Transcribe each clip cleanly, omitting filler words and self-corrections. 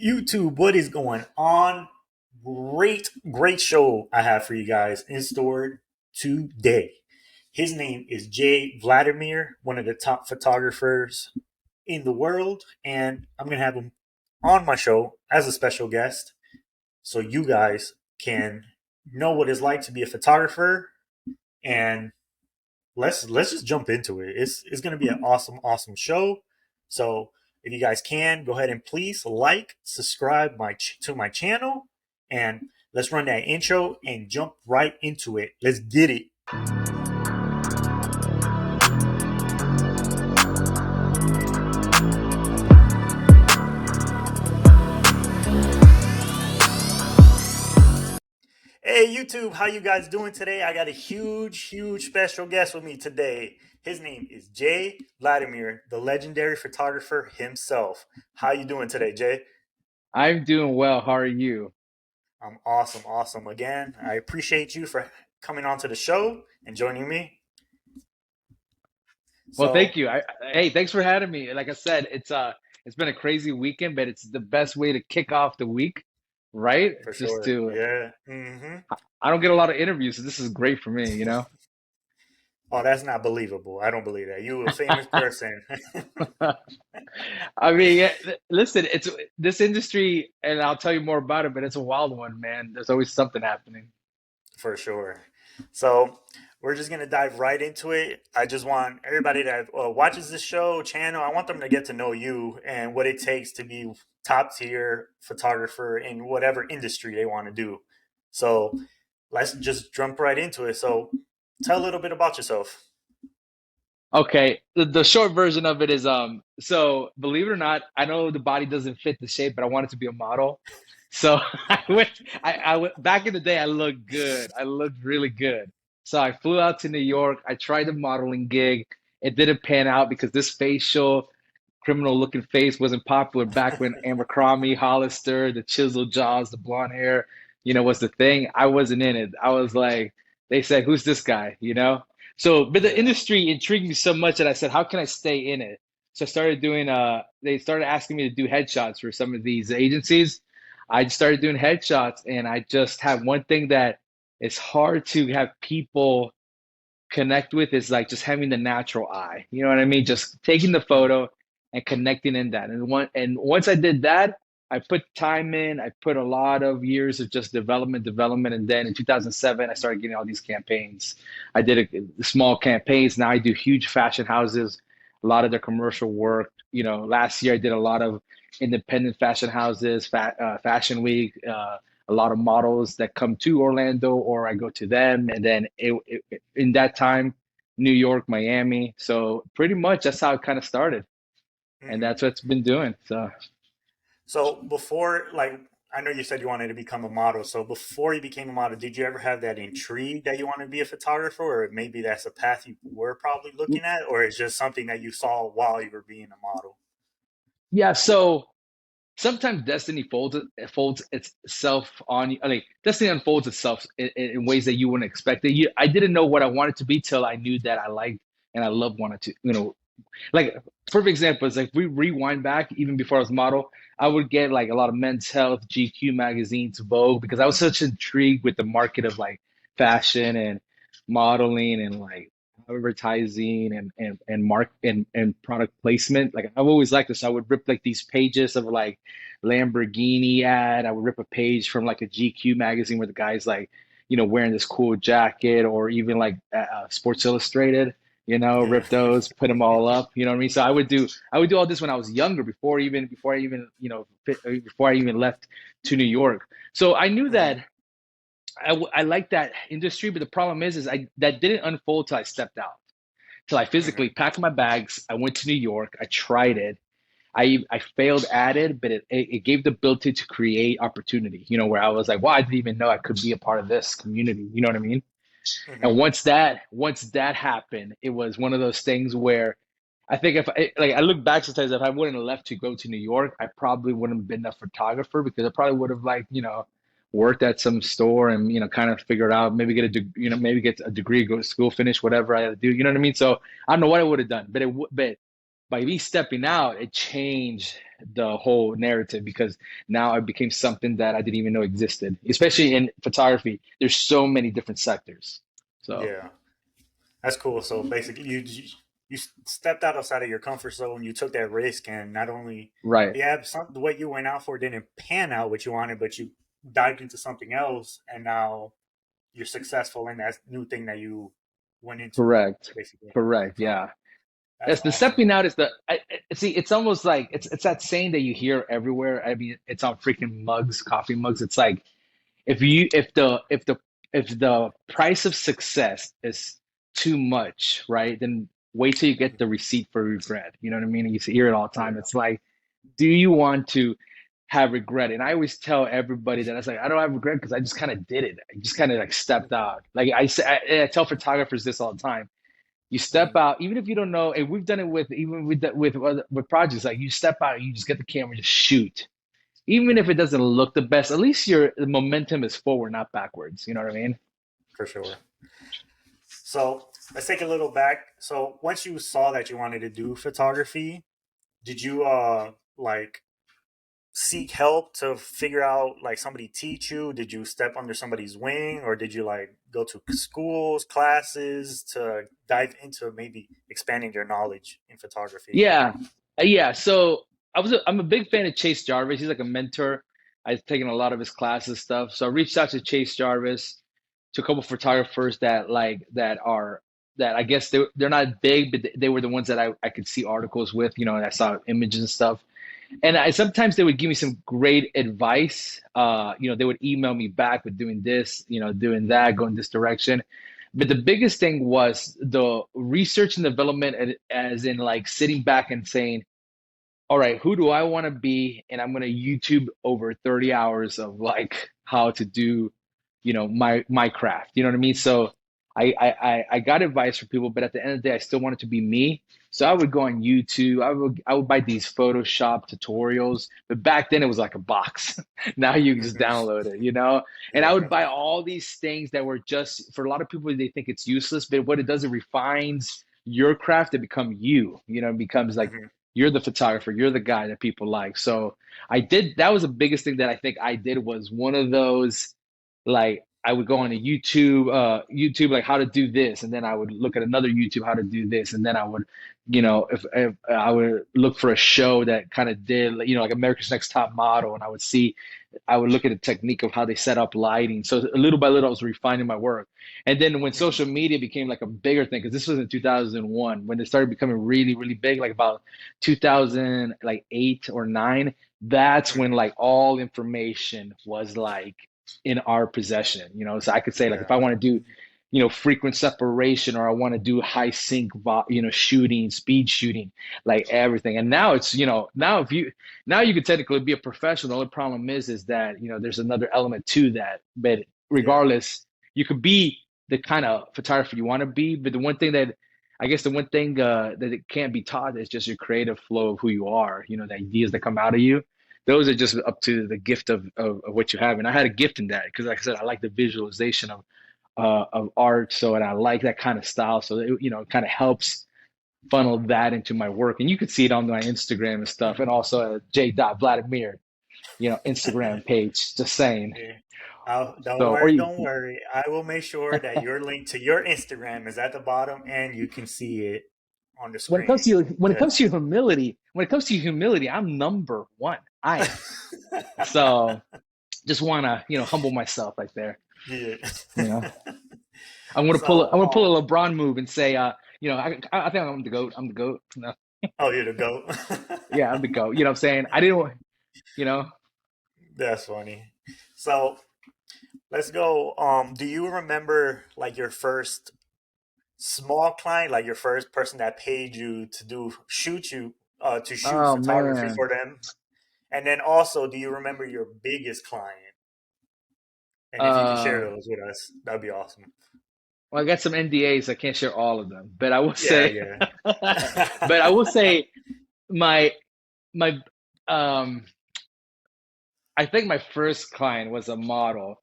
YouTube, what is going on? Great show I have for you guys in store today. His name is Jay Vladimir, one of the top photographers in the world, and I'm going to have him on my show as a special guest so you guys can know what it's like to be a photographer, and let's just jump into it. It's going to be an awesome show. So if you guys can go ahead and please like, subscribe to my channel, and let's run that intro and jump right into it. Let's get it. Hey YouTube, how you guys doing today? I got a huge special guest with me today. His name is Jay Vladimir, the legendary photographer himself. How you doing today, Jay? I'm doing well. How are you? I'm awesome. Again, I appreciate you for coming onto the show and joining me. Well, thank So, you. Hey, thanks for having me. Like I said, it's been a crazy weekend, but it's the best way to kick off the week, right? for Just sure, to yeah. I don't get a lot of interviews, so this is great for me, you know? Oh, that's not believable. I don't believe that. You a famous person. I mean, yeah, listen, it's this industry, and I'll tell you more about it, but it's a wild one, man. There's always something happening. For sure. So we're just gonna dive right into it. I just want everybody that watches this show channel. I want them to get to know you and what it takes to be top tier photographer in whatever industry they want to do. So let's just jump right into it. So tell a little bit about yourself. Okay, the short version of it is so believe it or not, I know the body doesn't fit the shape, but I wanted to be a model. So I went back in the day, I looked good. I looked really good. So I flew out to New York. I tried the modeling gig. It didn't pan out because this facial criminal looking face wasn't popular back when Abercrombie, Hollister, the chiseled jaws, the blonde hair, was the thing. I wasn't in it. I was like, they said, who's this guy? So, but the Yeah. industry intrigued me so much that I said, how can I stay in it? So I started doing, they started asking me to do headshots for some of these agencies. I just started doing headshots, and I just have one thing that is hard to have people connect with is like just having the natural eye. You know what I mean? Just taking the photo and connecting in that. And once I did that, I put time in. I put a lot of years of just development, and then in 2007, I started getting all these campaigns. I did small campaigns. Now I do huge fashion houses, a lot of their commercial work. Last year I did a lot of independent fashion houses, Fashion Week. A lot of models that come to Orlando, or I go to them, and then in that time, New York, Miami. So pretty much that's how it kind of started, and hmm that's what it's been doing. So So before, like, I know you said you wanted to become a model. So before you became a model, did you ever have that intrigue that you want to be a photographer, or maybe that's a path you were probably looking at, or it's just something that you saw while you were being a model? yeah, so sometimes destiny folds itself on you. Like destiny unfolds itself in ways that you wouldn't expect it. I didn't know what I wanted to be till I knew that I liked and I loved wanted to. Like perfect example is like we rewind back even before I was a model, I would get like a lot of Men's Health, GQ magazines, Vogue, because I was such intrigued with the market of like fashion and modeling and like advertising and product placement. Like I've always liked this. I would rip like these pages of like Lamborghini ad. I would rip a page from like a GQ magazine where the guy's like, wearing this cool jacket, or even like Sports Illustrated, Yeah. rip those, put them all up. You know what I mean? So I would do all this when I was younger, before I even left to New York. So I knew that hmm I liked that industry, but the problem is I that didn't unfold till I stepped out. Till I physically hmm packed my bags. I went to New York. I tried it. I failed at it, but it gave the ability to create opportunity. Where I was like, wow, I didn't even know I could be a part of this community. You know what I mean? And hmm once that happened, it was one of those things where I think I look back sometimes, if I wouldn't have left to go to New York, I probably wouldn't have been a photographer, because I probably would have like, worked at some store and, kind of figured out, maybe maybe get a degree, go to school, finish whatever I had to do. You know what I mean? So I don't know what I would have done, but by me stepping out, it changed the whole narrative because now it became something that I didn't even know existed, especially in photography. There's so many different sectors. So, Yeah, that's cool. So basically, you stepped outside of your comfort zone. You took that risk, and not only right, yeah, what you went out for didn't pan out what you wanted, but you dived into something else, and now you're successful in that new thing that you went into. correct, Basically, correct. so Yeah. that's Yes, the awesome. stepping out is see. It's almost like it's that saying that you hear everywhere. I mean, it's on freaking mugs, coffee mugs. It's like if you if the price of success is too much, right? Then wait till you get the receipt for regret. You know what I mean? You hear it all the time. Yeah. It's like, do you want to have regret? And I always tell everybody that I was like, I don't have regret because I just kind of did it. I just kind of like stepped out. Like I say, I tell photographers this all the time. You step Hmm. out, even if you don't know, and we've done it with even with projects. Like you step out, you just get the camera, just shoot. Even if it Hmm. doesn't look the best, at least your the momentum is forward, not backwards. You know what I mean? For sure. So let's take a little back. So once you saw that you wanted to do photography, did you like seek help to figure out like somebody teach you? Did you step under somebody's wing, or did you like go to schools, classes to dive into maybe expanding your knowledge in photography? Yeah, yeah. So I'm a big fan of Chase Jarvis. He's like a mentor. I've taken a lot of his classes stuff. So I reached out to Chase Jarvis, to a couple photographers that like that I guess they're not big, but they were the ones that I could see articles with. You know, and I saw images and stuff. And I sometimes they would give me some great advice. You know, they would email me back with doing this, you know, doing that, going this direction. But the biggest thing was the research and development, as in like sitting back and saying, all right, who do I want to be? And I'm going to YouTube over 30 hours of like how to do, you know, my craft. You know what I mean? So I got advice from people, but at the end of the day, I still wanted to be me. So I would go on YouTube. I would buy these Photoshop tutorials, but back then it was like a box. Now you can just Hmm. download it, you know? And I would Yeah. buy all these things that were just for a lot of people they think it's useless, but what it does, it refines your craft to become you. You know, it becomes like Hmm. you're the photographer, you're the guy that people like. So I did that was the biggest thing that I think I did was one of those like I would go on to YouTube like how to do this, and then I would look at another YouTube how to do this, and then I would, you know, if I would look for a show that kind of did, you know, like America's Next Top Model, and I would look at the technique of how they set up lighting. So little by little, I was refining my work. And then when Hmm. social media became like a bigger thing, because this was in 2001, when it started becoming really, really big, like about 2008 or nine, that's when Hmm. like all information was like in our possession, you know. So I could say like if Yeah. I want to do, you know, frequent separation, or I want to do high sync, you know, shooting, speed shooting, like everything. And now it's, you know, now you could technically be a professional. The only problem is that, you know, there's another element to that. But Yeah. regardless, you could be the kind of photographer you want to be. But the one thing that I guess the one thing that it can't be taught is just your creative flow of who you are. You know, the ideas that come out of you. Those are just up to the gift of what you have. And I had a gift in that because, like I said, I like the visualization of art. So, and I like that kind of style. So, it, you know, it kind of helps funnel that into my work. And you could see it on my Instagram and stuff. And also J. Vladimir, you know, Instagram page, just saying. Yeah. Don't So, or worry, you, don't worry. I will make sure that your link to your Instagram is at the bottom and you can see it on the screen. when it comes Cause to humility, I'm number one. I am. So just want to, you know, humble myself right there. yeah. You know, So I'm gonna pull a LeBron move and say, you know, I think I'm the goat. I'm the goat. No, oh, you're the goat. yeah, I'm the goat. You know what I'm saying? I didn't, you know, That's funny. So let's go. Do you remember like your first small client, like your first person that paid you to shoot you to shoot oh photography man. for them? And then also, do you remember your biggest client? And if you can share Uh, those with us, that'd be awesome. well, I got some NDAs. I can't share all of them, but I will Yeah, say, yeah. but I will say my my um, I think my first client was a model.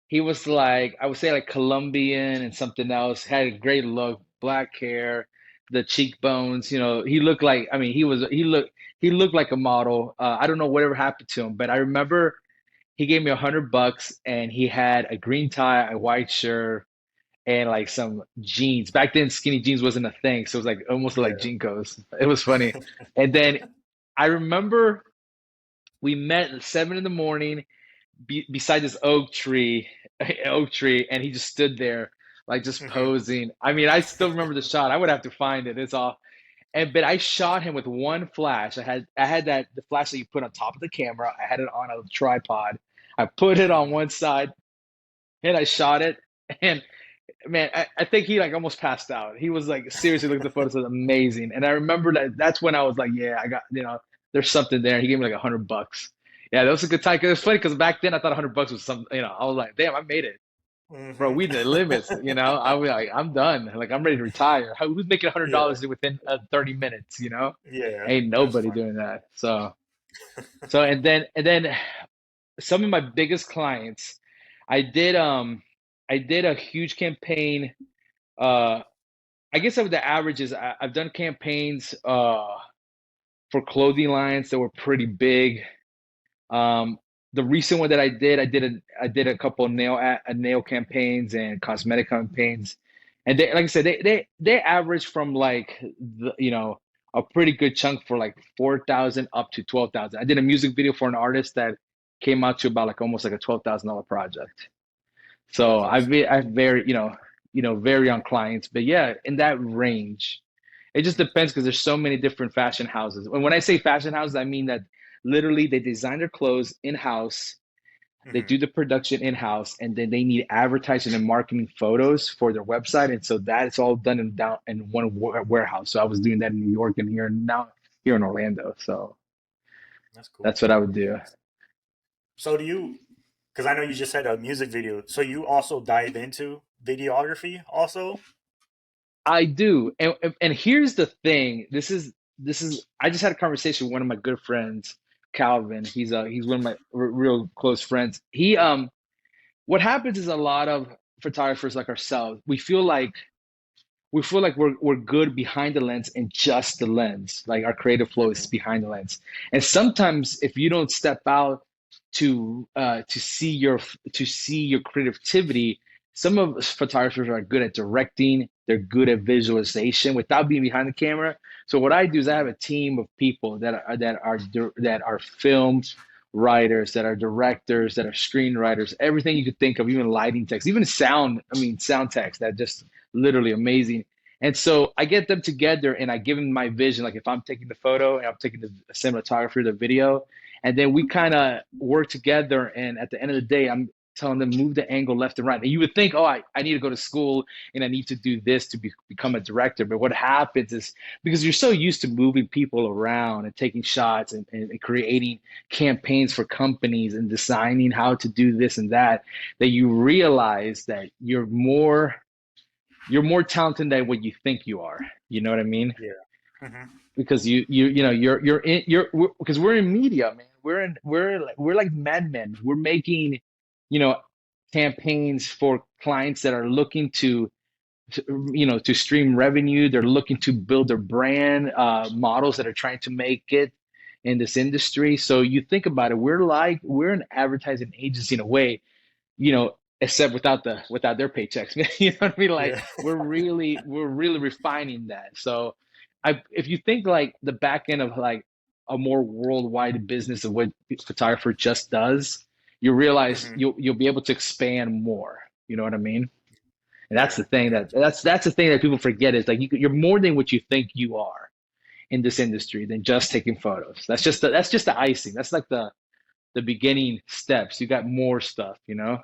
He was like, I would say like Colombian and something else, had a great look, black hair. the cheekbones. You know, he looked like, I mean, he looked like a model. I don't know whatever happened to him, but I remember he gave me $100 and he had a green tie, a white shirt, and like some jeans. Back then, skinny jeans wasn't a thing, so it was like almost like Yeah. Jinkos. It was funny. And then I remember we met at 7 in the morning beside this oak tree, oak tree, and he just stood there, like just Hmm. posing. I mean, I still remember the shot. I would have to find it. It's all. And but I shot him with one flash. I had that the flash that you put on top of the camera. I had it on a tripod. I put it on Hmm. one side and I shot it. And man, I think he like almost passed out. He was like seriously looking at the photos, it was amazing. And I remember that's when I was like, yeah, I got, there's something there. He gave me like $100. Yeah, that was a good time. Cause it was funny because back then I thought $100 was some, I was like, damn, I made it. Bro, Hmm. we the limits, I was like, I'm done. Like I'm ready to retire. Who's making Yeah. $100 within 30 minutes, Yeah. Ain't That's nobody funny. doing that. So and then some of my biggest clients, I did I did a huge campaign. uh I guess of the averages, I've done campaigns for clothing lines that were pretty big. Um, the recent one that I did a couple of nail campaigns and cosmetic campaigns, and they, like I said, they average from like a pretty good chunk for like 4,000 up to 12,000. I did a music video for an artist that came out to about like almost like a $12,000 project. Oh, So that's awesome. I vary, vary on clients, but yeah, in that range. It just depends because there's so many different fashion houses. And when I say fashion houses, I mean that literally they design their clothes in-house, they Hmm. do the production in-house, and then they need advertising and marketing photos for their website. And so that's all done in one warehouse. So I was doing that in New York and now here in Orlando. So That's cool. that's what I would do. So do you? Because I know you just said a music video. So you also dive into videography, also? I do. And here's the thing. This is I just had a conversation with one of my good friends, Calvin. He's one of my real close friends. What happens is a lot of photographers like ourselves, we feel like we're good behind the lens and just the lens. Like our creative flow is Hmm. behind the lens. And sometimes if you don't step out to see your creativity, some of us photographers are good at directing, they're good at visualization without being behind the camera. So what I do is I have a Hmm. team of people that are film writers, that are directors, that are screenwriters, everything you could think of, even lighting text, even sound, I mean sound text that just literally amazing. And so I get them together and I give them my vision. Like if I'm taking the photo and I'm taking the cinematography, the video, and then we kind of work together. And at the end of the day, I'm telling them move the angle left and right. And you would think, oh, I need to go to school and I need to do this to become a director. But what happens is because you're so used to moving people around and taking shots and creating campaigns for companies and designing how to do this and that you realize that you're more talented than what you think you are. You know what I mean? Yeah. Hmm. Because you're because we're in media, man. We're like madmen. We're making, you know, campaigns for clients that are looking to stream revenue. They're looking to build their brand, models that are trying to make it in this industry. So you think about it, we're an advertising agency in a way, except without their paychecks. You know what I mean? Like Yeah. we're really refining that. So if you think like the back end of like a more worldwide business of what photographer just does, you realize Hmm. you'll be able to expand more. You know what I mean? And that's Yeah. the thing Yeah. that's the thing that people forget is like you're more than what you think you are in this industry than just taking photos. That's just the icing. That's like the beginning steps. You got more stuff, you know?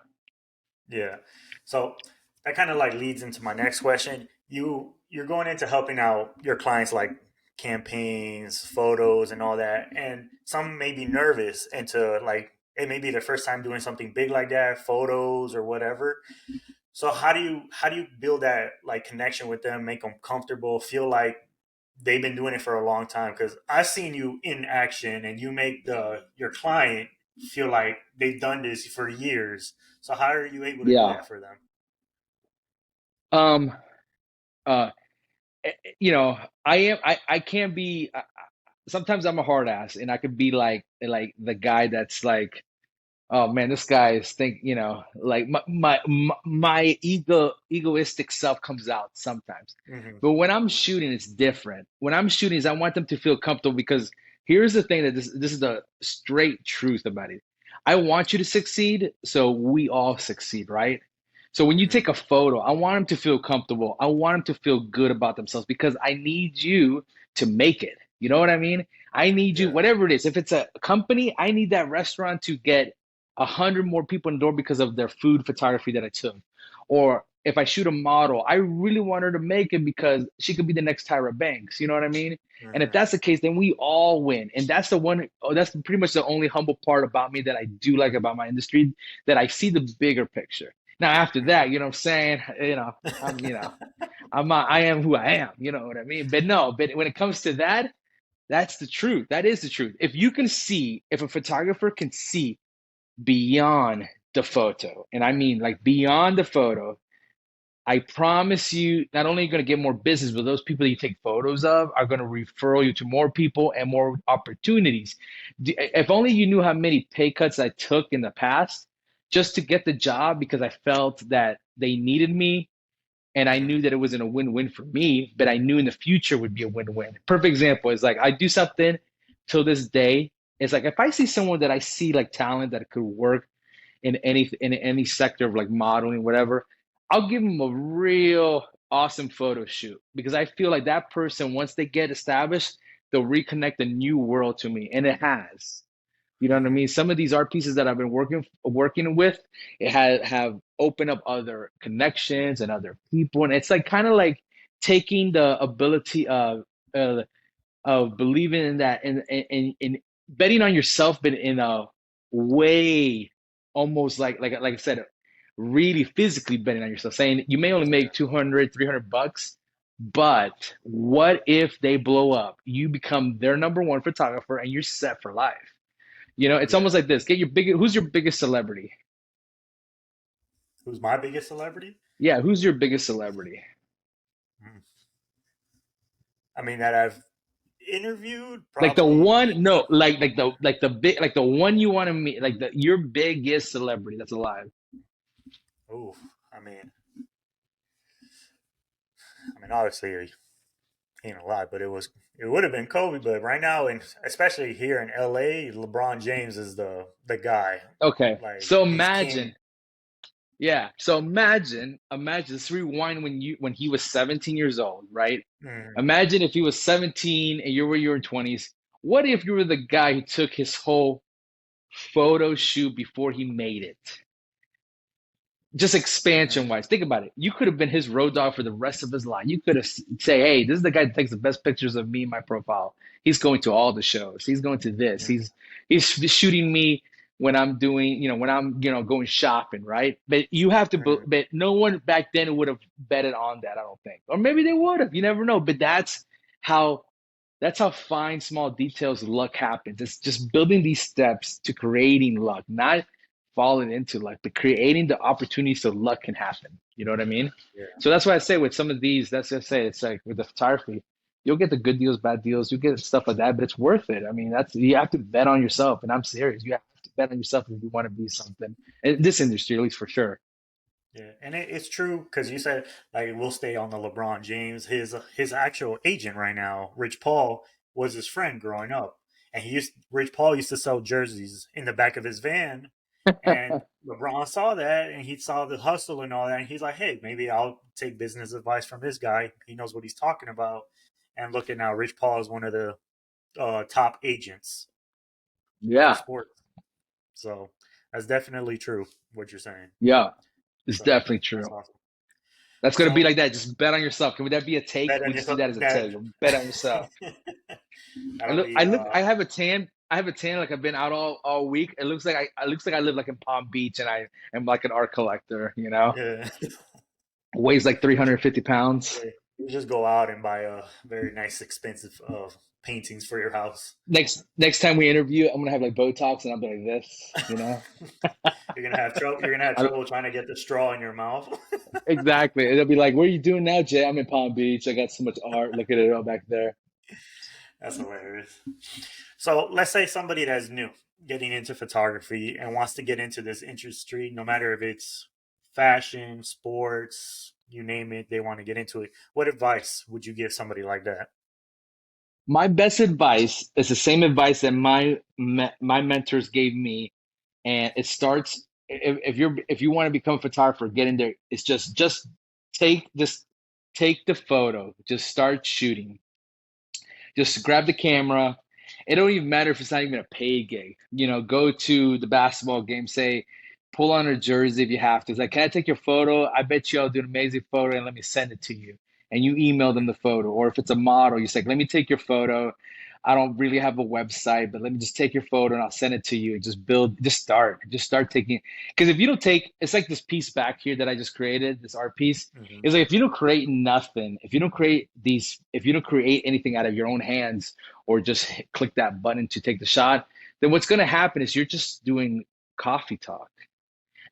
Yeah. So that kind of like leads into my next question. You're going into helping out your clients like campaigns, photos, and all that, and some may be nervous into like it may be their first time doing something big like that, photos or whatever. So how do you build that like connection with them, make them comfortable, feel like they've been doing it for a long time? Because I've seen you in action, and you make the your client feel like they've done this for years. So how are you able to do Yeah. that for them? Um, uh, you know, I can't be. Sometimes I'm a hard ass, and I could be like the guy that's like, oh man, this guy is like my egoistic self comes out sometimes. Hmm. But when I'm shooting, it's different. When I'm shooting, is I want them to feel comfortable because here's the thing that this is the straight truth about it. I want you to succeed, so we all succeed, right? So when you Hmm. take a photo, I want them to feel comfortable. I want them to feel good about themselves because I need you to make it. You know what I mean? I need you, Yeah. whatever it is. If it's a company, I need that restaurant to get 100 more people in the door because of their food photography that I took. Or if I shoot a model, I really want her to make it because she could be the next Tyra Banks. You know what I mean? And if Hmm. that's the case, then we all win. And that's the one, oh, that's pretty much the only humble part about me that I do like about my industry, that I see the bigger picture. Now, after that, you know what I'm saying? I'm, I am who I am. You know what I mean? But no, but when it comes to that, that's the truth. That is the truth. If you can see, if a photographer can see beyond the photo, and I mean like beyond the photo, I promise you, not only are you going to get more business, but those people that you take photos of are going to refer you to more people and more opportunities. If only you knew how many pay cuts I took in the past just to get the job because I felt that they needed me and I Hmm. knew that it wasn't a win-win for me, but I knew in the future would be a win-win. Perfect example is like I do something till this day. It's like if I see someone that I see like talent that could work in any sector of like modeling, whatever, I'll give them a real awesome photo shoot because I feel like that person, once they get established, they'll reconnect a new world to me, and it has. You know what I Hmm. mean? Some of these art pieces that I've been working with, it have opened up other connections and other people, and it's like kind of like taking the ability uh, of believing in that and betting on yourself, but in a way almost like I said, really physically betting on yourself, saying you may only make 200, 300 bucks, but what if they blow up? You become their number one photographer and you're set for life. It's Yeah. almost like this. Who's your biggest celebrity? Who's my biggest celebrity? Yeah, who's your biggest celebrity? Mm. I mean, that I've interviewed Like the probably. one, no, like the big, like the one you want to meet, like the your biggest celebrity that's alive. Oh, I mean, obviously, he ain't a lot, but it would have been Kobe. But right now, and especially here in LA, LeBron James is the guy. Okay, Like so he's king. imagine, yeah. So imagine. Let's rewind when he was 17 years old, right? Mm. Imagine if he was 17 and you were your 20s. What if you were the guy who took his whole photo shoot before he made it? Just expansion Mm. wise, think about it. You could have been his road dog for the rest of his life. You could have say, "Hey, this is the guy that takes the best pictures of me in my profile. He's going to all the shows. He's going to this. Mm. He's shooting me when I'm doing, when I'm, going shopping, right?" But you have to, Mm. but no one back then would have betted on that, I don't think, or maybe they would have. You never know. But how that's how fine, small details luck happens. It's just building these steps to creating luck, not falling into luck, but creating the opportunities so luck can happen. You know what I mean? Yeah. So that's why I say with some of these, that's just say it's like with the photography, you'll get the good deals, bad deals, you get stuff like that, but it's worth it. I mean, you have to bet on yourself, and I'm serious. You have to bet on yourself if you want to be something in this industry, at least for sure. Yeah, and it's true because you said like we'll stay on the LeBron James. His actual agent right now, Rich Paul, was his friend growing up, and Rich Paul used to sell jerseys in the back of his van, and LeBron saw that and he saw the hustle and all that, and he's like, hey, maybe I'll take business advice from this guy. He knows what he's talking about. And look at now, Rich Paul is one of the top agents for Yeah, sports. So that's definitely true what you're saying. yeah, it's So definitely that's true. awesome. That's gonna be So like that. Just bet on yourself. Would that be a take? bet on Would you see that as a that take? Bet on yourself. I that'll look, be I look, I have a tan. I have a tan like I've been out all week. It looks like I live like in Palm Beach and I am like an art collector, yeah. Weighs like 350 pounds. You just go out and buy a very nice expensive paintings for your house. Next time we interview, I'm gonna have like Botox and I'll be like this, you know. You're gonna have trouble. You're gonna have I, trouble trying to get the straw in your mouth. exactly. It'll be like, "What are you doing now, Jay? I'm in Palm Beach. I got so much art. Look at it all back there." That's hilarious. So let's say somebody that's new getting into photography and wants to get into this industry, no matter if it's fashion, sports, you name it, they want to get into it. What advice would you give somebody like that? My best advice is the same advice that my mentors gave me, and it starts if you want to become a photographer, get in there. It's just take the photo, just start shooting. Just grab the camera. It don't even matter if it's not even a paid gig. You know, go to the basketball game, say, pull on a jersey if you have to. It's like, can I take your photo? I bet you I'll do an amazing photo and let me send it to you. And you email them the photo. Or if it's a model, you say, let me take your photo. I don't really have a website, but let me just take your photo and I'll send it to you. Just start taking. Because if you don't take, it's like this piece back here that I just created, this art piece. Hmm. It's like if you don't create nothing, if you don't create anything out of your own hands, or just click that button to take the shot, then what's going to happen is you're just doing coffee talk,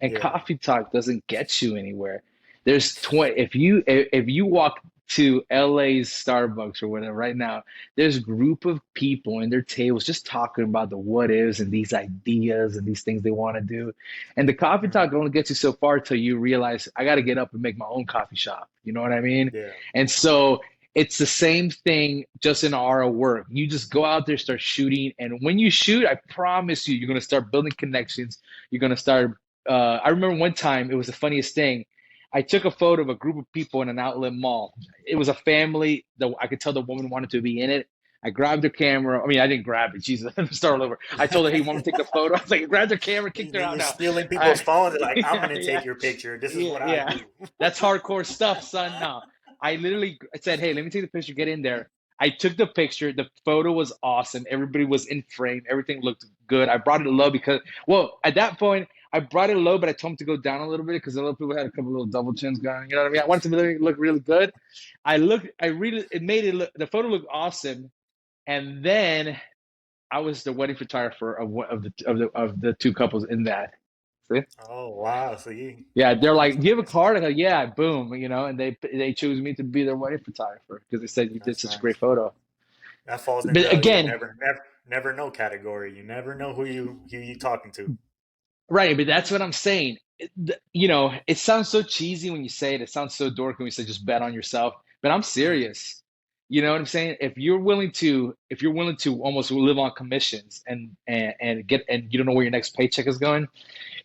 and Yeah, coffee talk doesn't get you anywhere. There's 20 if you walk to LA's Starbucks or whatever right now, there's a group of people in their tables just talking about the what ifs and these ideas and these things they want to do. And the coffee hmm, talk only gets you so far till you realize I got to get up and make my own coffee shop. You know what I mean? yeah, And so it's the same thing just in our work. You just go out there, start shooting, and when you shoot, I promise you, you're gonna start building connections. You're gonna start I remember one time it was the funniest thing. I took a photo of a group of people in an outlet mall. It was a family that I could tell the woman wanted to be in it. I grabbed her camera. I mean, I didn't grab it. Jesus, let me start all over. I told her, "Hey, you want me to take the photo?" I was like, "Grab her camera, kicked her out You're now." stealing people's I, phones. They're like, I'm yeah, gonna yeah, take your picture. This is yeah, what I yeah. do. That's hardcore stuff, son. No, I literally said, "Hey, let me take the picture. Get in there." I took the picture. The photo was awesome. Everybody was in frame. Everything looked good. I brought it low because, well, at that point, I brought it low, but I told him to go down a little bit because a lot of people had a couple little double chins going. You know what I mean? I wanted to really look really good. It made it look, the photo looked awesome. And then I was the wedding photographer of the two couples in that. See? Oh wow! So Yeah, they're that's like, "Do you have a nice. card?" I go, "Yeah." Boom, and they choose me to be their wedding photographer because they said you did That's such a great nice. photo. That falls But into your again, never know category. You never know who you talking to. right, but that's what I'm saying. It sounds so cheesy when you say it. It sounds so dorky when you say just bet on yourself. But I'm Hmm. serious. You know what I'm saying? If you're willing to almost live on commissions and you don't know where your next paycheck is going,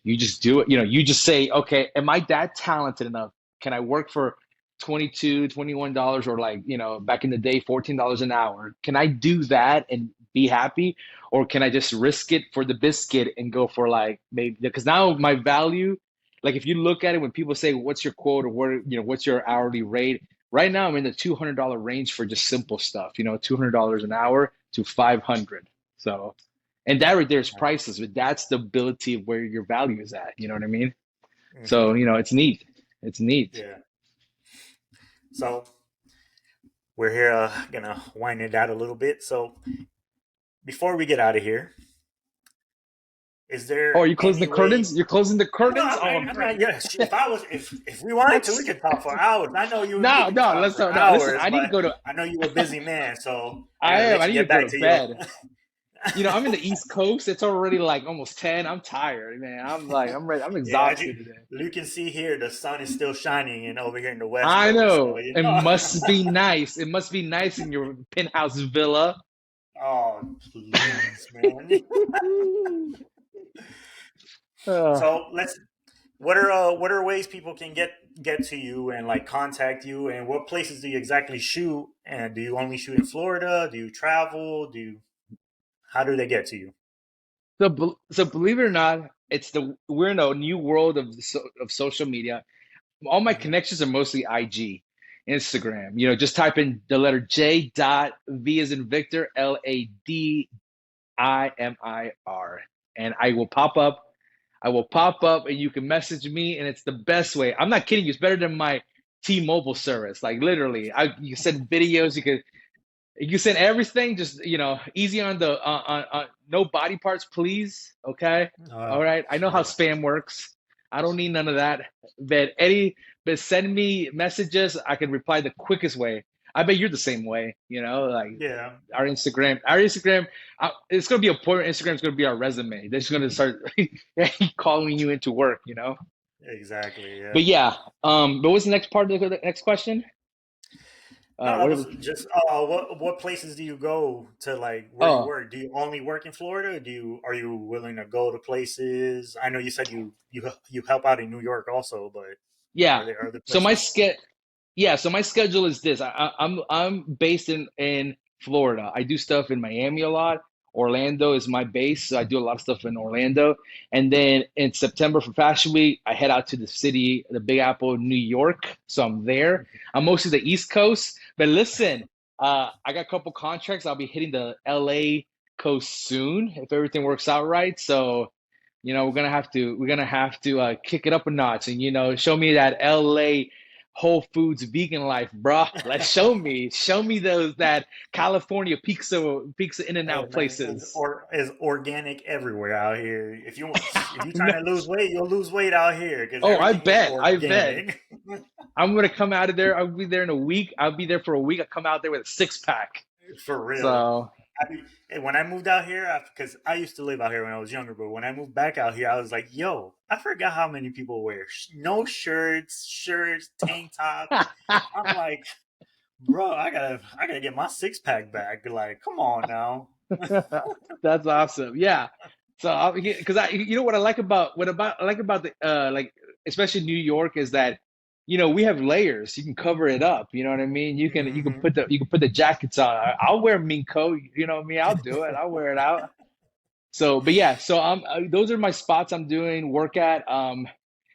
you just do it. You just say, okay, am I that talented enough? Can I work for 22, $21, or like, back in the day, $14 an hour? Can I do that and be happy? Or can I just risk it for the biscuit and go for like maybe because now my value, like if you look at it when people say what's your quote or what's your hourly rate, right now I'm in the $200 range for just simple stuff, $200 an hour to 500. So and that right there is priceless, but that's the ability of where your value is at. You know what I mean? Hmm. So, it's neat. It's neat. Yeah. So we're here gonna wind it out a little bit. So before we get out of here, is Oh, are there you closing any the way? curtains? You're closing the No, curtains? I'm Oh, not. I'm I'm great. not. Yes, if we wanted to, we That's could talk for hours. I know you and me no, could no. talk Let's for go. No, listen. hours, I need to but go to. I know you're a busy man, so I I gotta am. let I you need to get go back to to your. bed. I'm in the East Coast. It's already like almost 10. I'm tired, man. I'm ready. I'm Yeah, as exhausted today. you can see here, the sun is still shining, and over here in the West I Coast, so know. It must be nice. It must be nice in your penthouse villa. Oh, please, man. Uh, So let's. What are ways people can get to you and like contact you, and what places do you exactly shoot? And do you only shoot in Florida? Do you travel? How do they get to you? so believe it or not, we're in a new world of social media. All my Hmm. connections are mostly IG, Instagram. Just type in the letter J dot V as in Victor, Ladimir, and I will pop up. I will pop up, and you can message me, and it's the best way. I'm not kidding you. It's better than my T-Mobile service. Like literally, you can send videos. You could. You can send everything, just easy on the no body parts, please. Okay, Uh, all right. I know how yeah, spam works. I don't need none of that. But Eddie, but send me messages. I can reply the quickest way. I bet you're the same way. Like yeah, our Instagram. It's gonna be a point. Instagram's gonna be our resume. They're just gonna start calling you into work. exactly. Yeah. But yeah. But what's the next part of the next question? No, I What? was just what places do you go to, like, where you Oh, work? Do you only work in Florida? Or are you willing to go to places? I know you said you help out in New York also, but yeah. are there other So my places? ske Yeah, so my schedule is this. I'm based in Florida. I do stuff in Miami a lot. Orlando is my base, so I do a lot of stuff in Orlando. And then in September for Fashion Week, I head out to the city, the Big Apple, New York. So I'm there. I'm mostly the East Coast, but listen, I got a couple contracts. I'll be hitting the LA coast soon if everything works out right. So we're gonna have to kick it up a notch and show me that LA Whole Foods vegan life, bruh. Let's show me those that California pizza in and Hey out man, it's places. is organic everywhere out here. If you No. trying to lose weight, you'll lose weight out here because Oh, I everything is bet, I bet. organic. I'm gonna come out of there. I'll be there in a week. I'll be there for a week. I come out there with a six pack. For real. So When I moved out here, because I used to live out here when I was younger, but when I moved back out here, I was like, "Yo, I forgot how many people wear no shirts, tank tops." I'm like, "Bro, I gotta get my six pack back." Like, come on now. that's awesome. Yeah. So because what I like about the especially New York is that we have layers. You can cover it up. You know what I mean? Hmm. You can put the jackets on. I'll wear a mink coat. You know what I mean? I'll do it. I'll wear it out. So, but yeah, so those are my spots I'm doing work at.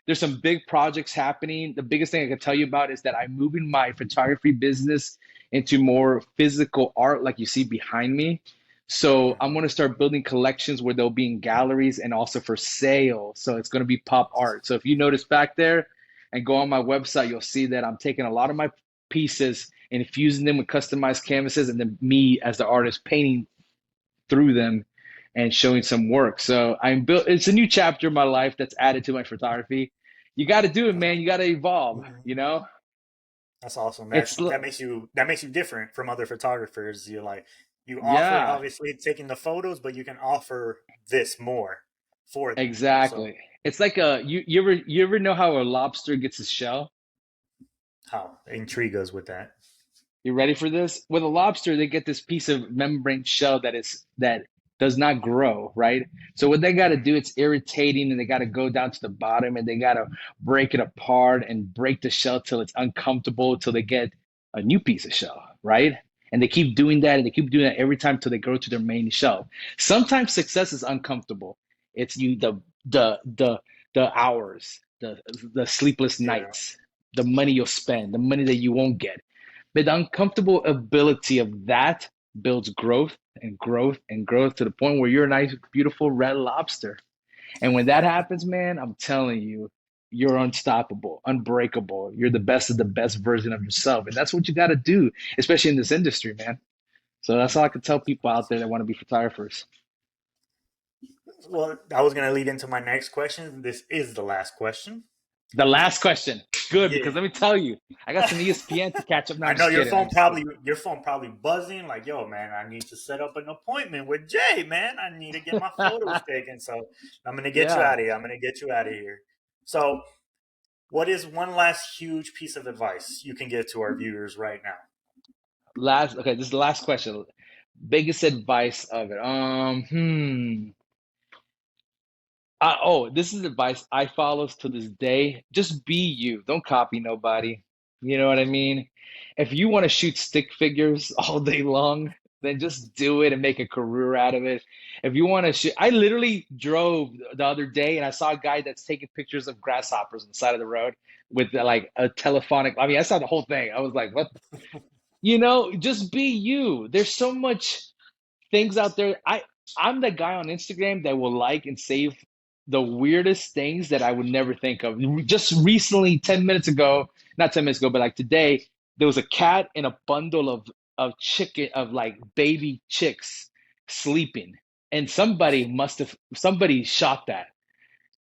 There's some big projects happening. The biggest thing I can tell you about is that I'm moving my photography business into more physical art, like you see behind me. So I'm going to start building collections where they'll be in galleries and also for sale. So it's going to be pop art. So if you notice back there and go on my website, you'll see that I'm taking a lot of my pieces and infusing them with customized canvases, and then me as the artist painting through them and showing some work. So I'm built. It's a new chapter in my life that's added to my photography. You got to do it, man. You got to evolve. That's awesome. It's That makes you different from other photographers. You offer Yeah, obviously taking the photos, but you can offer this more for them. So exactly. It's like you ever know how a lobster gets its shell? how intrigue us with that? You ready for this? With a lobster, they get this piece of membrane shell that does not grow, right? So what they got to Mhm. do, it's irritating, and they got to go down to the bottom and they got to break it apart and break the shell till it's uncomfortable till they get a new piece of shell, right? And they keep doing that and they keep doing that every time till they go to their main shell. Sometimes success is uncomfortable. It's the hours, the sleepless Yeah. nights, the money you'll spend, the money that you won't get, but the uncomfortable ability of that builds growth and growth and growth to the point where you're a nice, beautiful red lobster. And when that happens, man, I'm telling you, you're unstoppable, unbreakable. You're the best of the best version of yourself. And that's what you got to do, especially in this industry, man. So that's all I can tell people out there that want to be photographers. Well, I was gonna lead into my next question. This is the last question. The last question. Good, Yeah. because let me tell you, I got some ESPN to catch up. No, I I'm know just your kidding. I'm phone just kidding. probably your phone probably buzzing like, yo, man, I need to set up an appointment with Jay, man. I need to get my photos taken. So I'm gonna get you Yeah. out of here. I'm gonna get you out of here. So, what is one last huge piece of advice you can give to our viewers right now? Okay, this is the last question. Biggest advice of it. This is advice I follow to this day. Just be you. Don't copy nobody. You know what I mean? If you want to shoot stick figures all day long, then just do it and make a career out of it. If you want to shoot, I literally drove the other day and I saw a guy that's taking pictures of grasshoppers on the side of the road with like a telephonic. I mean, I saw the whole thing. I was like, what? Just be you. There's so much things out there. I'm the guy on Instagram that will like and save the weirdest things that I would never think of. Just recently, 10 minutes ago, not 10 minutes ago, but like today, there was a cat in a bundle of of like baby chicks sleeping, and somebody shot that,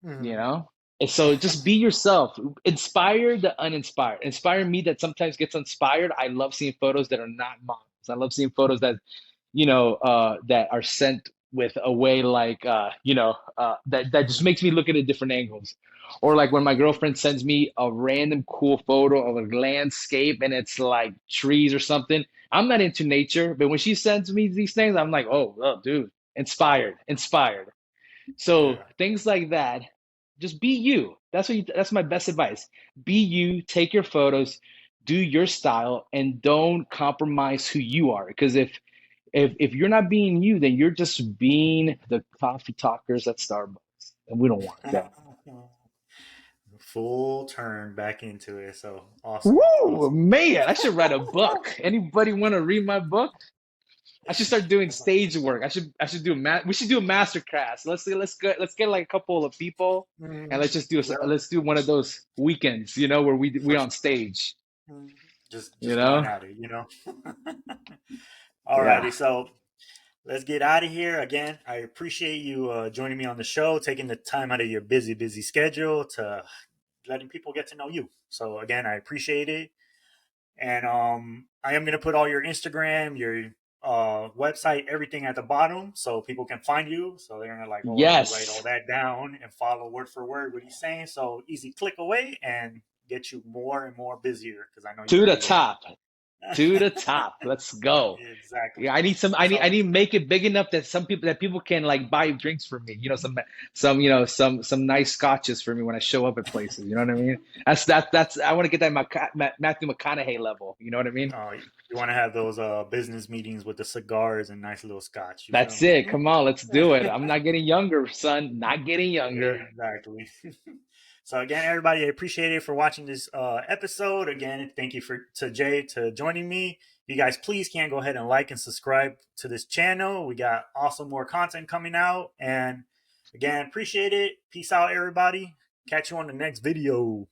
you Mhm. know? And so just be yourself. Inspire the uninspired. Inspire me that sometimes gets inspired. I love seeing photos that are not models. I love seeing photos that, that are sent with a way like, that just makes me look at it different angles. Or like when my girlfriend sends me a random cool photo of a landscape and it's like trees or something. I'm not into nature, but when she sends me these things, I'm like, oh, dude, inspired, inspired. So Yeah. things like that, just be you. That's my best advice. Be you, take your photos, do your style, and don't compromise who you are. Because if you're not being you, then you're just being the coffee talkers at Starbucks. And we don't want that. Full turn back into it. So awesome. Woo, Awesome. man, I should write a book. Anybody want to read my book? I should start doing That's stage work. I should do we should do a master class. Let's get like a couple of people and Mhm. let's just do Yep. let's do one of those weekends, where we For on sure. stage, Mhm. Just you just going know? at it. Yeah. Alrighty, so let's get out of here. Again, I appreciate you joining me on the show, taking the time out of your busy, busy schedule to letting people get to know you. So again, I appreciate it. And I am going to put all your Instagram, your website, everything at the bottom so people can find you. So they're going to like, oh, let me write all Yes. that down and follow word for word what he's saying. So easy click away and get you more and more busier because I know you're To the very busy. top. To the top. Let's go. Exactly. Yeah, I So need to make it big enough that people can like buy drinks for me. Some nice scotches for me when I show up at places. You know what I mean? That's I want to get that Matthew McConaughey level. You know what I mean? you want to have those business meetings with the cigars and nice little scotch. You feel That's me? it. Come on, let's do it. I'm not getting younger, son. Not getting younger. Exactly. So again, everybody, I appreciate it for watching this episode. Again, thank you to Jay to joining me. You guys, please can go ahead and like and subscribe to this channel. We got awesome more content coming out, and again, appreciate it. Peace out, everybody. Catch you on the next video.